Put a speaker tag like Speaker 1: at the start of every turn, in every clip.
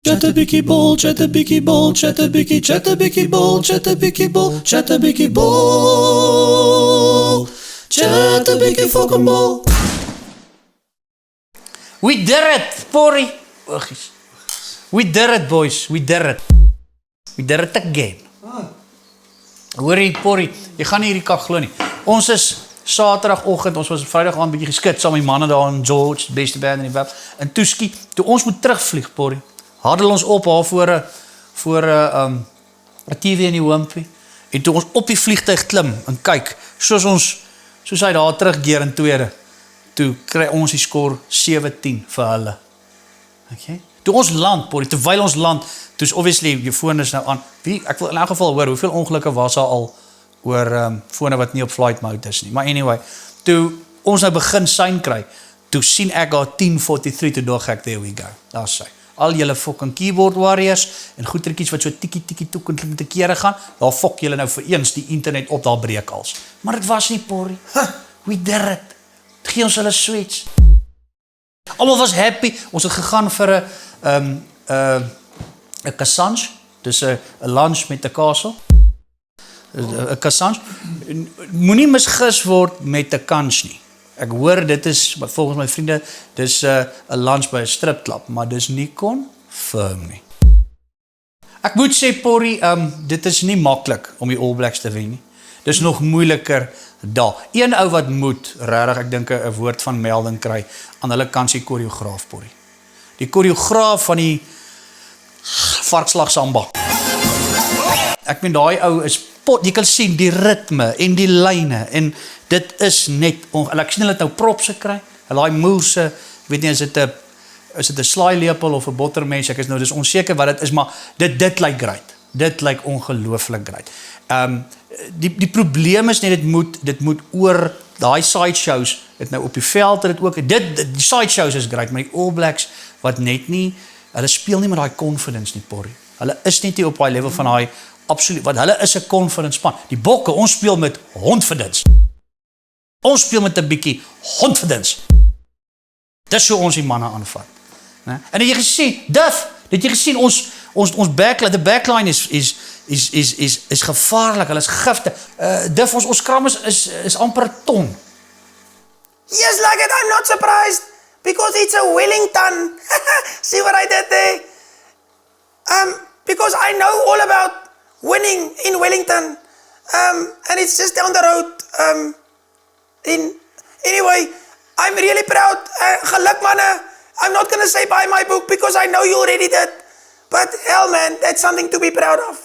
Speaker 1: Chatterbikkie ball, chatterbikkie ball, chatterbikkie, chatterbikkie ball, chatterbikkie ball, chatterbikkie ball, chatterbikkie fucking ball.
Speaker 2: We did it, Porrie. We did it, boys. We did it. We did it again. Hoorie, Porrie, jy gaan nie hierdie kak glo nie. Ons is Saterdagoggend, ons was Vrydag aand bietjie geskit saam met die manne daar in George, die beste band in die wêreld. En toe skiet, toe ons moet terugvlieg, Porrie. Hadden ons op haar voor 'n TV in die Wimpy. En toe ons op die vliegtuig klim en kyk, soos hy daar teruggeer in tweede, toe kry ons die skor 17 vir hulle. Okay? Toe ons land, Porrie, terwyl ons land, toe's obviously jou foon is nou aan. Ek wil in elk geval hoor hoeveel ongelukke was daar al oor fone wat nie op flight mode is nie. Maar anyway, toe ons nou begin sein kry, toe sien ek daar 10:43 toe dog ek, there we go. Daar sy. Al julle fucking keyboard warriors en goetertjies wat so tikkie toe kon te kere gaan, daar fok julle nou vir eens die internet op, daar breek als. Maar dit was nie, Porrie. We did it. Gee ons hulle sweets. Almal was happy. Ons het gegaan vir 'n cassage. Dus 'n lunch met 'n kasel. 'n cassage. Moenie misgis word met 'n kans nie. Ek hoor dit is volgens my vriende, dis 'n lunch by 'n stripklub, maar dis nie confirm nie. Ek moet sê, Porrie, dit is nie maklik om die All Blacks te wen nie. Dis nog moeiliker daar. Een ou wat moet regtig, ek dink 'n woord van melding kry aan hulle kant se koreograaf, Porrie. Die koreograaf van die varkslag samba. Ek meen daai ou is jy kan sien die ritme en die lyne en dit is net ek sien hulle het nou props gekry. Hulle daai moves, ek weet nie is dit 'n slaailepel of 'n bottermens, ek is nou dis onseker wat dit is, maar dit lyk great. Dit lyk ongelooflik great. Die probleem is net dit moet oor daai side shows, dit nou op die veld het dit ook. Die side shows is great, maar die All Blacks wat net nie, hulle speel nie met daai confidence nie, Porrie. Hulle is net nie op daai level van daai absoluut, want hulle is 'n confidence span. Die bokke, ons speel met confidence. Ons speel met 'n bietjie confidence. Dis hoe ons die manne aanvat. Né? En het jy gesien, het jy gesien ons backline, the backline is gevaarlik, hulle is giftig. Ons kram is amper 'n ton.
Speaker 3: Yes, like it, I'm not surprised. Because it's a Wellington. See what I did there? Because I know all about winning in Wellington. And it's just down the road. Anyway, I'm really proud. Geluk manne. I'm not going to say buy my book because I know you already did. But hell man, that's something to be proud of.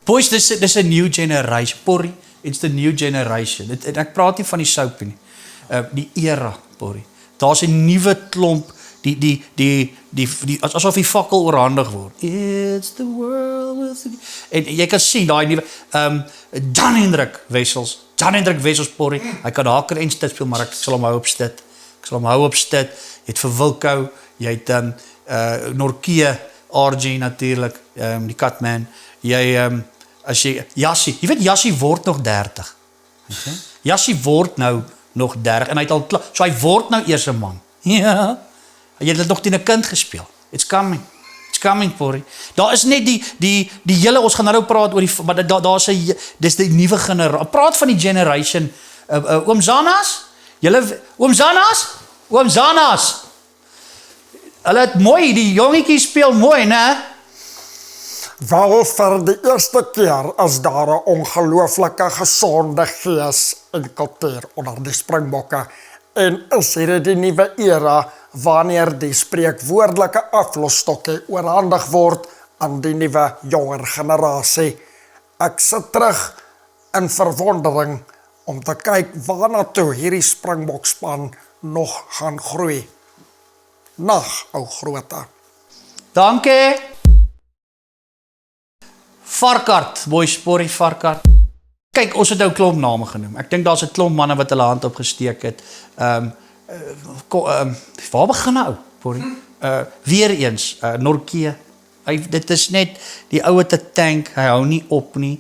Speaker 2: Boys, dis 'n new generation. Porrie, it's the new generation. En ek praat nie van die soapie nie. Die era, Porrie. Daar's 'n nuwe klomp, asof die fakkel oorhandig word. It's the world with en jy kan sien daai nuwe Jan Hendrik Wessels, Porrie. Hy kan haker en stit speel, maar ek sal hom hou op stit. Jy het vir Wilco, jy het Norkie, RG natuurlik, die Catman. Jy as jy Jassie, jy weet Jassie word nog 30. Okay? Jassie word nou nog 30 en hy het al klaar. So hy word nou eers 'n man. Ja. Jy het dit nog teen 'n kind gespeel. It's coming, Porrie. Daar is net die hele, ons gaan nou praat oor maar daar's dis die nuwe generasie. Praat van die generation. Oom Zanas? Oom Zanas. Hulle het mooi, die jongetjies speel mooi, né?
Speaker 4: Wel, vir die eerste keer is daar 'n ongelooflike gesonde gees en kultuur onder die Springbokke en is hierdie die nuwe era wanneer die spreekwoordelike aflosstokkie oorhandig word aan die nuwe jonger generasie. Ek sit terug in verwondering om te kyk waarna toe hierdie Springbokspan nog gaan groei. Nag, ou groote.
Speaker 2: Dankie. Varkart, boys, Porrie, Varkart. Kyk, ons het nou klomp name genoem. Ek dink daar's 'n klomp manne wat hulle hand opgesteek het. Waar begin nou, Porrie? Weer eens, Norkie. Dit is net, die ou het 'n tank, hy hou nie op nie.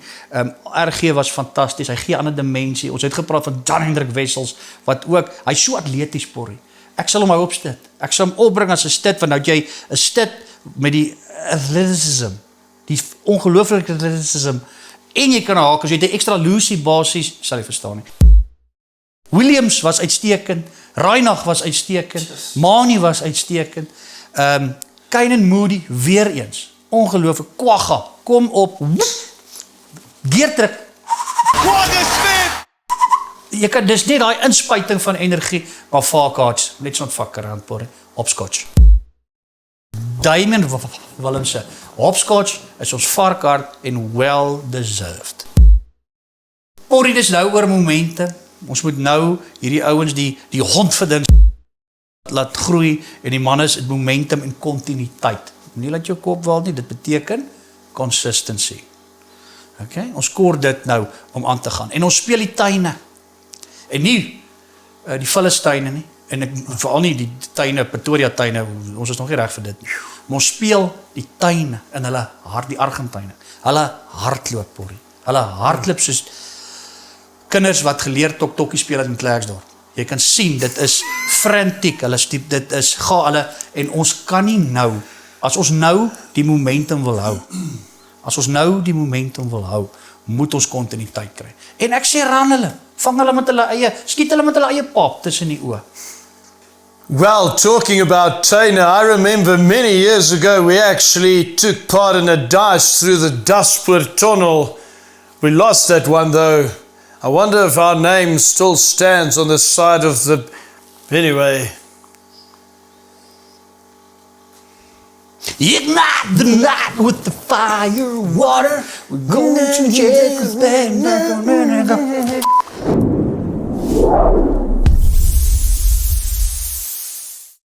Speaker 2: RG was fantasties, hy gee 'n ander dimensie. Ons het gepraat van Jan Hendrik Wessels, wat ook, hy's so atleties, Porrie. Ek sal hom hou op stit. Ek sal hom opbring as 'n stit, want nou jy 'n stit met die athleticism, die ongelooflike athleticism, en jy kan haak, as jy het 'n extra Lucy basis, sal jy verstaan nie. Williams was uitstekend, Reinach was uitstekend, Mani was uitstekend, Kynaan Moody, weer eens, ongelooflik, Kwagga, kom op, deurdruk, jy kan, dis net die inspuiting van energie, maar Farkaarts, let's not fuck around, Porrie, hopscotch. Damien Willemse, hopscotch is ons Farkaart en well deserved. Porrie, dis nou oor momente, ons moet nou hierdie ouens die hond verdink laat groei en die man is het momentum en continuïteit. Nie laat jou kop waal nie, dit beteken consistency. Okay? Ons koor dit nou om aan te gaan. En ons speel die tuine. En nie die Filistyne nie. En veral nie die tuine, Pretoria tuine, ons is nog nie reg vir dit nie. Maar ons speel die tuine in hulle hart, die Argentyne. Hulle hardloop, Porrie. Hulle hardloop soos kinders wat geleer tokkie speel in Klerksdorp. Jy kan sien, dit is frantiek, dit is hulle, en ons kan nie nou, as ons nou die momentum wil hou, moet ons kontinuïteit kry. En ek sê ran hulle, vang hulle met hulle eie, skiet hulle met hulle eie pap tussen die oë.
Speaker 5: Well, talking about Taina, I remember many years ago we actually took part in a dice through the Daspoort Tunnel. We lost that one though. I wonder if our name still stands on the side of the... Anyway.
Speaker 2: Ignite the night with the fire water. We're going to Jacob's Bend.